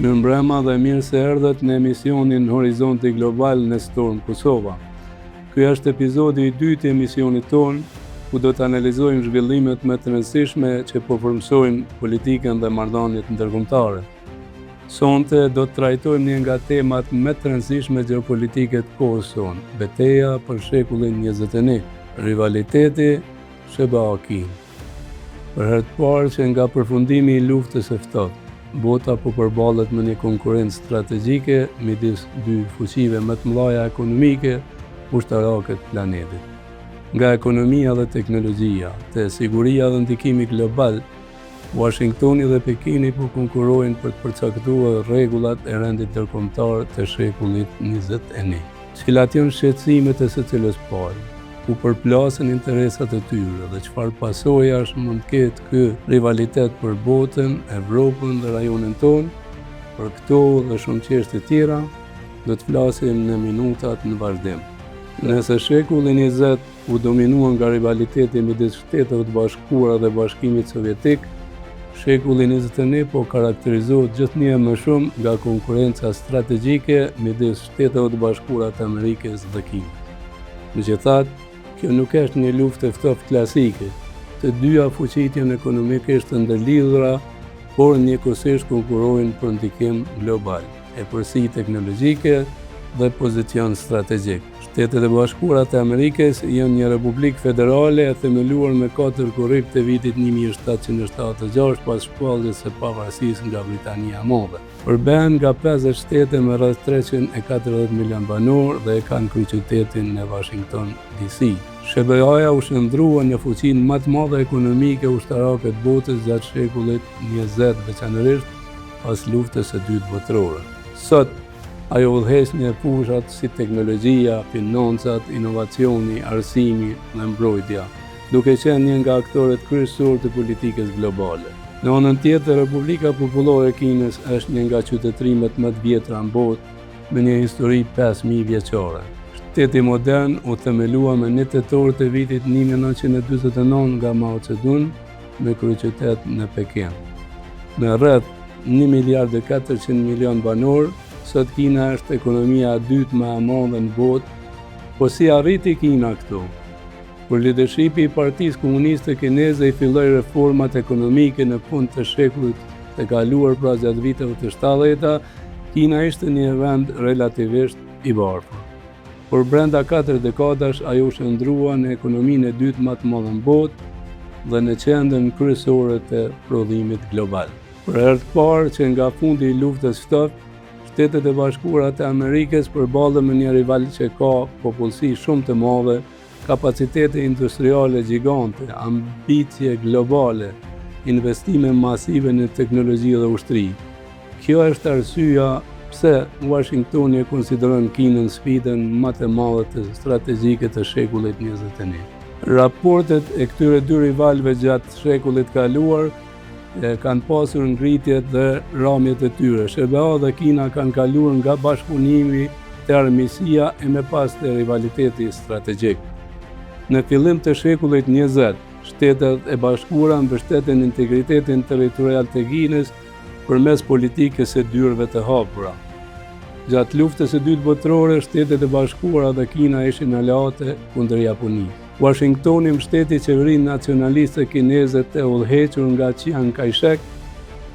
Mirëmbrëma dhe mirë se erdhët në emisionin Horizonti Global në Storm Kosova. Ky është epizodi i dytë i emisionit tonë, ku do të analizojmë zhvillimet më të rëndësishme që po përmirësojnë politikën dhe marrëdhëniet ndërkombëtare. Sonte do të trajtojmë një nga temat më të rëndësishme gjeopolitike të kohës sonë, betejë për shekullin 21, rivaliteti Sheba-Akin. Për herë të parë që nga përfundimi i luftës së ftohtë, bota po përballet me një konkurrencë strategjike midis dy fuqive më të mëdha ekonomike ushtarake të planetit. Nga ekonomia dhe teknologjia, te siguria dhe ndikimi global, Washingtoni dhe Pekini po konkurrojnë për të përcaktuar rregullat e rendit ndërkombëtar të shekullit 21. Cilat janë shqetësimet e secilës palë, ku përplasen interesat e tyre dhe çfarë pasojash mund të ketë ky rivalitet për botën, Evropën dhe rajonin tonë. Për këto dhe shumë çështje tjera do të flasim në minutat në vazhdim. Nëse shekulli 20 u dominuar nga rivaliteti midis Shteteve të Bashkuara dhe Bashkimit Sovjetik, shekulli 21 po karakterizohet gjithnjë më shumë nga konkurrenca strategjike midis Shteteve të Bashkuara të Amerikës dhe Kinës. Megjithatë, kjo nuk është një luftë e ftoftë klasike. Të dyja fuqitë janë ekonomikisht të ndërlidhura, por njëkohësisht konkurrojnë për ndikim global, epërsi teknologjike dhe pozicion strategjik. Shtetet e Bashkuara të Amerikës janë një republikë federale e themeluar me 4 korrik të vitit 1776 pas shpalljes së pavarësisë nga Britania e Madhe. Përben nga 50 shtete me rreth 340 milion banor dhe e kanë kryeqytetin në Washington DC. Sheba-Akia u shndrua në fuqinë më të madhe ekonomike ushtarake të botës gjatë shekullit 20, veçanërisht pas luftës së dytë botërore. Sot ajo udhëheq në fushat si teknologjia, financat, inovacioni, arsimi dhe mbrojtja, duke qenë një nga aktorët kryesorë të politikës globale. Në anën tjetër, Republika Popullore e Kinës është një nga qytetrimet më të vjetra në botë, me një histori 5000 vjeçare. Shteti modern u themelua me 1 tetor të vitit 1949 nga Mao Zedong me kryeqytet në Pekin. Me rreth 1,4 miliard banor, sot Kina është ekonomia e dytë më e madhe në botë, po si arriti Kina këtu? Kur leadershipi i Partisë Komuniste Kineze i filloi reformat ekonomike në fund të shekullit të kaluar, pra gjatë viteve të 70-ta, Kina ishte një vend relativisht i varfër. Por brenda 4 dekadash ajo shndrua në ekonominë e dytë më të madhe në botë dhe në qendrën kryesore të prodhimit global. Për herë të parë që nga fundi i luftës ftohtë, Shtetet e Bashkuara të Amerikës përballen me një rival që ka popullsi shumë të madhe, kapacitete industriale gjigante, ambicie globale, investime masive në teknologji dhe ushtri. Kjo është arsyeja pse Washingtoni e konsideron Kinën sfidën më të madhe të strategjike të shekullit 21. Raportet e këtyre dy rivalëve gjatë shekullit kaluar kanë pasur ngritjet dhe ramjet e tyre. Sheba-Akia dhe Kina kanë kaluar nga bashkëpunimi te armiqësia e me pas te rivaliteti strategjik. Në fillim të shekullit 20, Shtetet e Bashkuara mbështeten integritetin territorial të Kinës përmes politikës së dyrëve të hapura. Gjatë luftës së dytë botërore, Shtetet e Bashkuara dhe Kina ishin aleate kundër Japonisë. Washingtoni mbështeti qeverinë nacionaliste kineze të udhëhequr nga Chiang Kai-shek,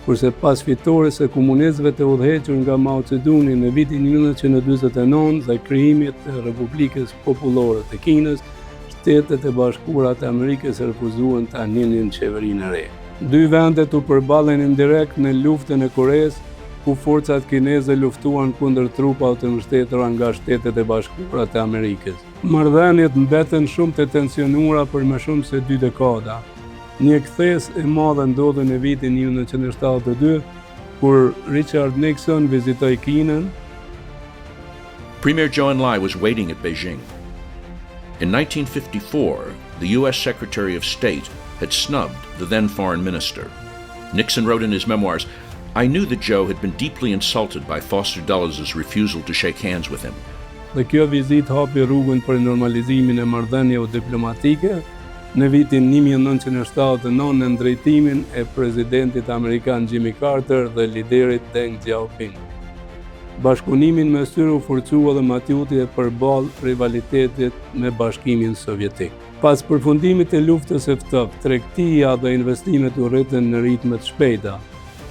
kurse pas fitores së komunistëve të udhëhequr nga Mao Zedong në vitin 1949 dhe krijimit të Republikës Popullore të Kinës, Shtetet e Bashkuara të Amerikës refuzuan ta ninin qeverinë e re. Dy vendet u përballen indirekt në luftën e Koresë, ku forcat kineze luftuan kundër trupave të mbështetura nga Shtetet e Bashkuara të Amerikës. Marrëdhëniet mbeten shumë të tensionuara për më shumë se 2 dekada. Një kthesë e madhe ndodhi në vitin 1972, kur Richard Nixon vizitoi Kinën. Premier Zhou Enlai was waiting at Beijing. In 1954, the U.S. Secretary of State had snubbed the then foreign minister. Nixon wrote in his memoirs, "I knew that Zhou had been deeply insulted by Foster Dulles' refusal to shake hands with him." Dhe kjo vizitë hapi rrugën për normalizimin e marrëdhënieve diplomatike në vitin 1979 në drejtimin e presidentit amerikan Jimmy Carter dhe liderit Deng Xiaoping. Bashkëpunimin mes tyre u forcua dhe matjutje përballë rivalitetit me Bashkimin Sovjetik. Pas përfundimit të luftës së ftoftë, tregtia dhe investimet u rritën në ritme të shpejta.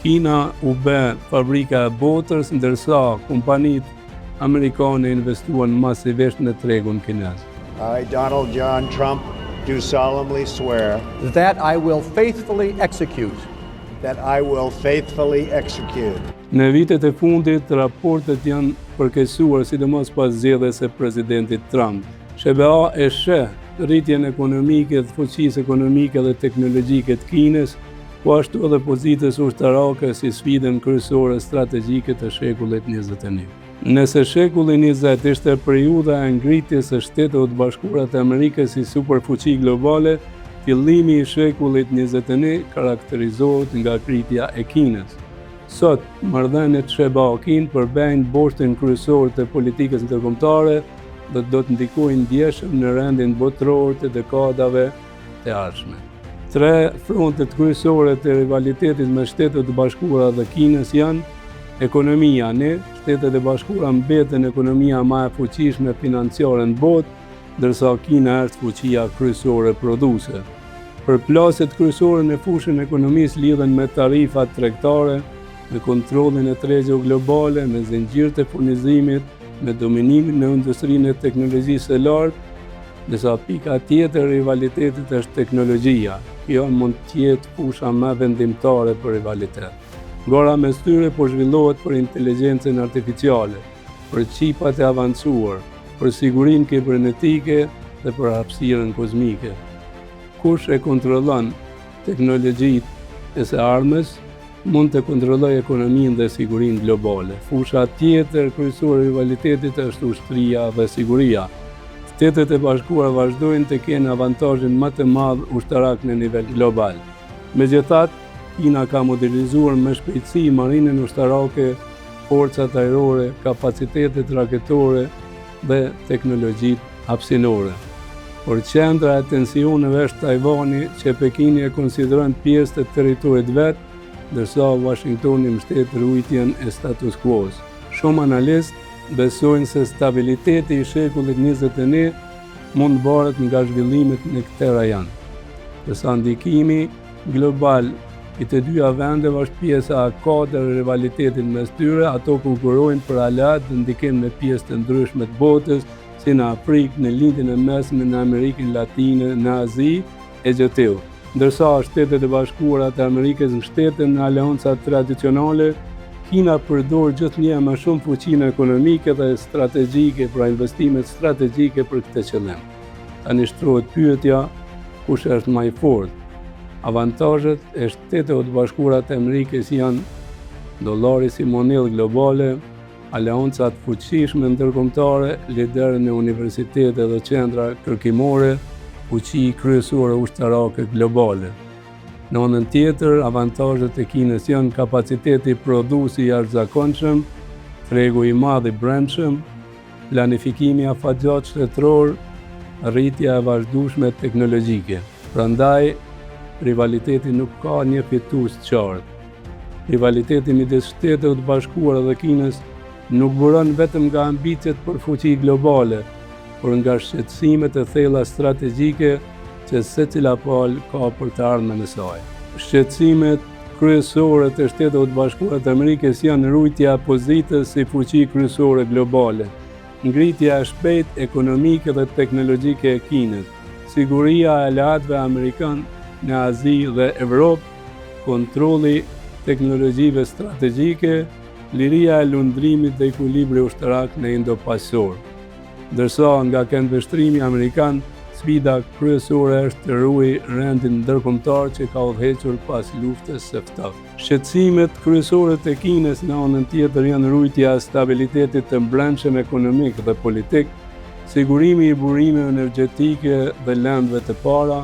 Kina u bë fabrika e botës, ndërsa kompanitë amerikane investuan masivisht në tregun kinez. I, Donald John Trump, do solemnly swear that I will faithfully execute Në vitet e fundit, raportet janë përkeqësuar sidomos pas zgjedhjes së presidentit Trump. SBA e sheh rritjen ekonomike dhe fuqisë ekonomike dhe teknologjike të Kinës, po ashtu edhe pozitës ushtarake si sfidën kryesore strategjike të shekullit 21. Nëse shekulli 20 ishte periudha e ngritjes së Shtetit të Bashkuara të Amerikës si superfuqi globale, fillimi i shekullit 21 karakterizohet nga kritja e Kinës. Sot, marrëdhëniet SBA-Kinë përbëjnë boshtin kryesor të politikës ndërkombëtare dhe do të ndikojnë ndjeshëm në rendin botëror të dekadave të ardhshme. Tre frontet kryesore të rivalitetit me Shtetet e Bashkuara dhe Kinës janë ekonomia. Shtetet e Bashkuara mbeten ekonomia më e fuqishme financiare në botë, ndërsa Kina është fuqia kryesore prodhuese. Përplasjet kryesore në fushën ekonomisë lidhen me tarifat tregtare, me kontrollin e tregjes globale, me zinxhirët e furnizimit, me dominimin në industrinë e teknologjisë së lartë, ndërsa pika tjetër e rivalitetit është teknologjia. Kjo mund të jetë fusha më vendimtare për rivalitet. Gara mes tyre po zhvillohet për inteligjencën artificiale, për qipat e avancuar, për sigurinë kibernetike dhe për hapësirën kozmike. Kush e kontrollon teknologjitë së armës, mund të kontrollojë ekonominë dhe sigurinë globale. Fusha tjetër kryesore e rivalitetit është ushtria dhe siguria. Shtetet e Bashkuara vazhdojnë të kenë avantazhin më të madh ushtarak në nivel global. Megjithatë, Kina ka modernizuar me shpejtësi marinën ushtarake, forcat ajrore, kapacitetet raketore dhe teknologjitë hapësinore. Por qendra e tensioneve është Tajvani, që Pekini e konsideron pjesë të territorit vet, ndërsa Washingtoni mbështet rujtjen e status quo-s. Shumë analistë besojnë se stabiliteti i shekullit 21 mund varet nga zhvillimet në këtë rajon. Ndërsa ndikimi global i të dyja vendeve është pjesa e katër e rivalitetit mes tyre, ato konkurrojnë për aleat dhe ndikim në pjesë të ndryshme të botës, si në Afrikë, në lindjen e mesme, në Amerikën Latine, në Azi e gjë. Ndërsa Shtetet e Bashkuara të Amerikës mbështeten në aleanca tradicionale, Kina përdor gjithnjë më shumë fuqinë ekonomike dhe strategjike, pra investimet strategjike për këtë qëllim. Tani shtrohet pyetja, kush është më i fortë? Avantazhet e Shtetit të Bashkuara të Amerikës janë dollari si monedhë globale, aleancat fuqishme ndërkombëtare, liderë në universitete dhe qendra kërkimore, fuqi kryesore ushtarake globale. Në anën tjetër, avantazhet e Kinës janë kapaciteti prodhuesi i jashtëzakonshëm, tregu i madh i brendshëm, planifikimi i afatgjat shtetëror, rritja e vazhdueshme teknologjike. Prandaj, rivaliteti nuk ka një fitues të qartë. Rivaliteti midis Shtetit të Bashkuara dhe Kinës nuk buron vetëm nga ambicet për fuqi globale, por nga shqetësimet e thella strategjike që secila palë ka për të ardhmen e saj. Shqetësimet kryesore të Shtetit të Bashkuara të Amerikës janë rujtja e pozitës si fuqi kryesore globale, ngritja e shpejtë ekonomike dhe teknologjike e Kinës, siguria e aleatëve amerikan në Azi dhe Evropë, kontrolli teknologjive strategjike, liria e lundrimit dhe ekuilibri ushtarak në Indo-Paqësor. Ndërsa nga këndvështrimi amerikan, sfida kryesore është të ruajë rendin ndërkombëtar që ka udhëhequr pas luftës së ftoftë. Shqetësimet kryesore të Kinës në anën tjetër janë rujtja e stabilitetit të brendshëm ekonomik dhe politik, sigurimi i burimeve energjetike dhe lëndëve të para,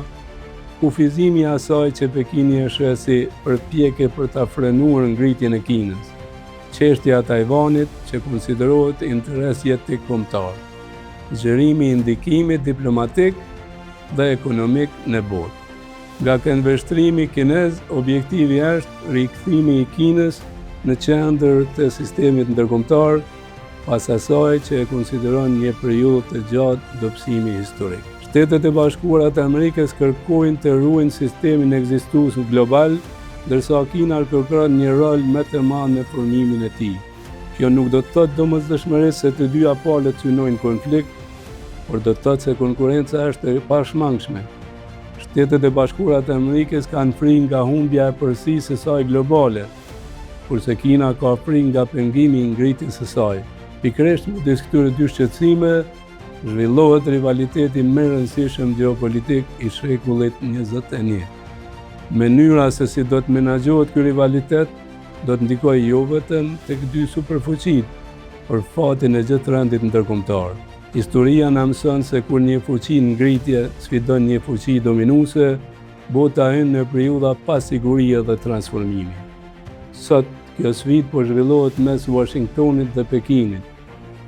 kufizimi i asaj që Pekini e sheh si përpjekje për ta frenuar ngritjen e Kinës, çështja e Tajvanit që konsiderohet interes jetik kombëtar, zgjerimi i ndikimit diplomatik dhe ekonomik në botë. Nga këndvështrimi kinez, objektivi është rikthimi i Kinës në qendër të sistemit ndërkombëtar, pas asaj që e konsideron një periudhë të gjatë dobësimi historik. Shtetet e Bashkuara të Amerikës kërkojnë të ruajnë sistemin ekzistues global, ndërsa Kina kërkon një rol më të madh në formimin e tij. Kjo nuk do të thotë domosdoshmërisht se të dyja palët synojnë konflikt, por do të thotë se konkurenca është e pashmangshme. Shtetet e Bashkuara të Amerikës kanë frikë nga humbja e përësisë së saj globale, kurse Kina ka frikë nga pengimi i ngritjes së saj. Pikërisht midis këtyre dy shqetësime zhvillohet rivaliteti më i rëndësishëm gjeopolitik i shekullit 21. Mënyra se si do të menaxhohet ky rivalitet do të ndikojë jo vetëm tek dy superfuqitë, por fatin e gjithë rendit ndërkombëtar. Historia na mëson se kur një fuqi në ngritje sfidon një fuqi dominuese, bota hyn në periudha pa sigurie dhe transformimi. Sot kjo sfidë po zhvillohet mes Washingtonit dhe Pekinit.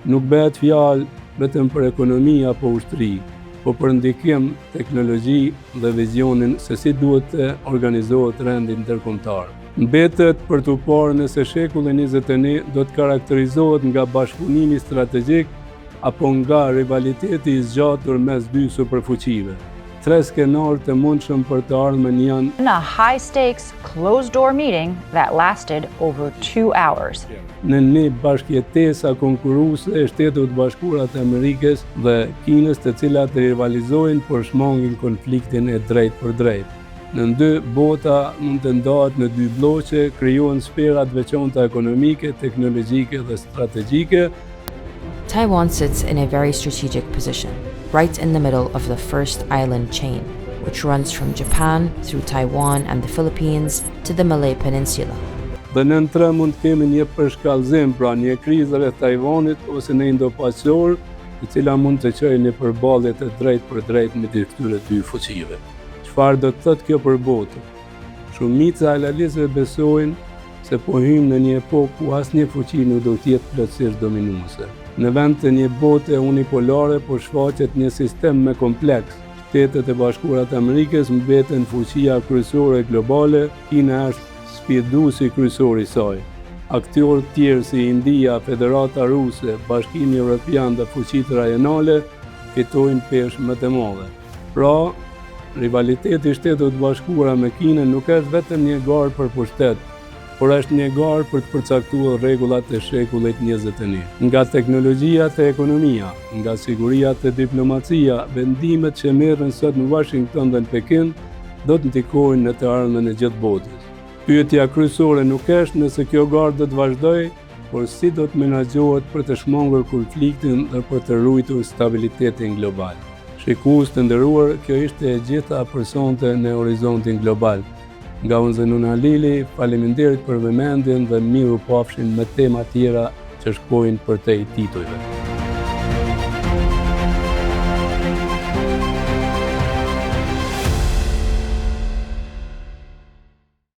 Nuk bëhet fjalë vetëm për ekonomi apo ushtri, po për ndikim, teknologji dhe vizionin se si duhet të organizohet rendi ndërkombëtar. Mbetet për t'u parë nëse shekulli 21 do të karakterizohet nga bashkëpunimi strategjik apo nga rivaliteti i zgjatur mes dy superfuqive. Tre skenarë të mundshëm për të ardhmen janë: In a high-stakes, closed-door meeting that lasted over 2 hours. Në një bashkëjetesa konkurruese e Shtetit Bashkuara të Amerikës dhe Kinës, të cilat rivalizojnë por shmangin konfliktin e drejtë për drejtë. Në dy bota mund të ndahet në dy bloqe, krijohen sfera të veçanta ekonomike, teknologjike dhe strategjike. Taiwan sits in a very strategic position, right in the middle of the first island chain, which runs from Japan through Taiwan and the Philippines to the Malay Peninsula. Dhe në tre mund të kemi një përshkallëzim, pra një krizë rreth Taiwanit ose në Indo-Paqor, e cila mund të çojë në përballje të drejtë për drejtë midis këtyre dy fuqive. Çfarë do të thotë kjo për botën? Shumica e analisëve besojnë se po hymë në një epokë ku asnjë fuqi nuk do të jetë plotësisht dominuese. Në vend të një bote unipolare po shfaqet një sistem më kompleks. Shtetet e Bashkuara të Amerikës mbeten fuqia kryesore globale, Kina është sfidduesi kryesor i saj. Aktorë të tjerë si India, Federata Ruse, Bashkimi Evropian dhe fuqitë rajonale fitojnë peshë më të madhe. Pra, rivaliteti i Shtetit të Bashkuara me Kinën nuk është vetëm një garë për pushtet, por është një garë për të përcaktuar rregullat e shekullit 21. Nga teknologjia te ekonomia, nga siguria te diplomacia, vendimet që merren sot në Washington dhe në Pekin do të ndikojnë në të ardhmen e gjithë botës. Pyetja kryesore nuk është nëse kjo garë do të vazhdojë, por si do të menaxhohet për të shmangur konfliktin dhe për të ruajtur stabilitetin global. Shikues të nderuar, kjo ishte e gjitha për sonte në Horizontin Global. Nga unë Zenun Halili, faleminderit për vëmendjen dhe miru pafshin me tema tjera që shkojnë për te i titujve.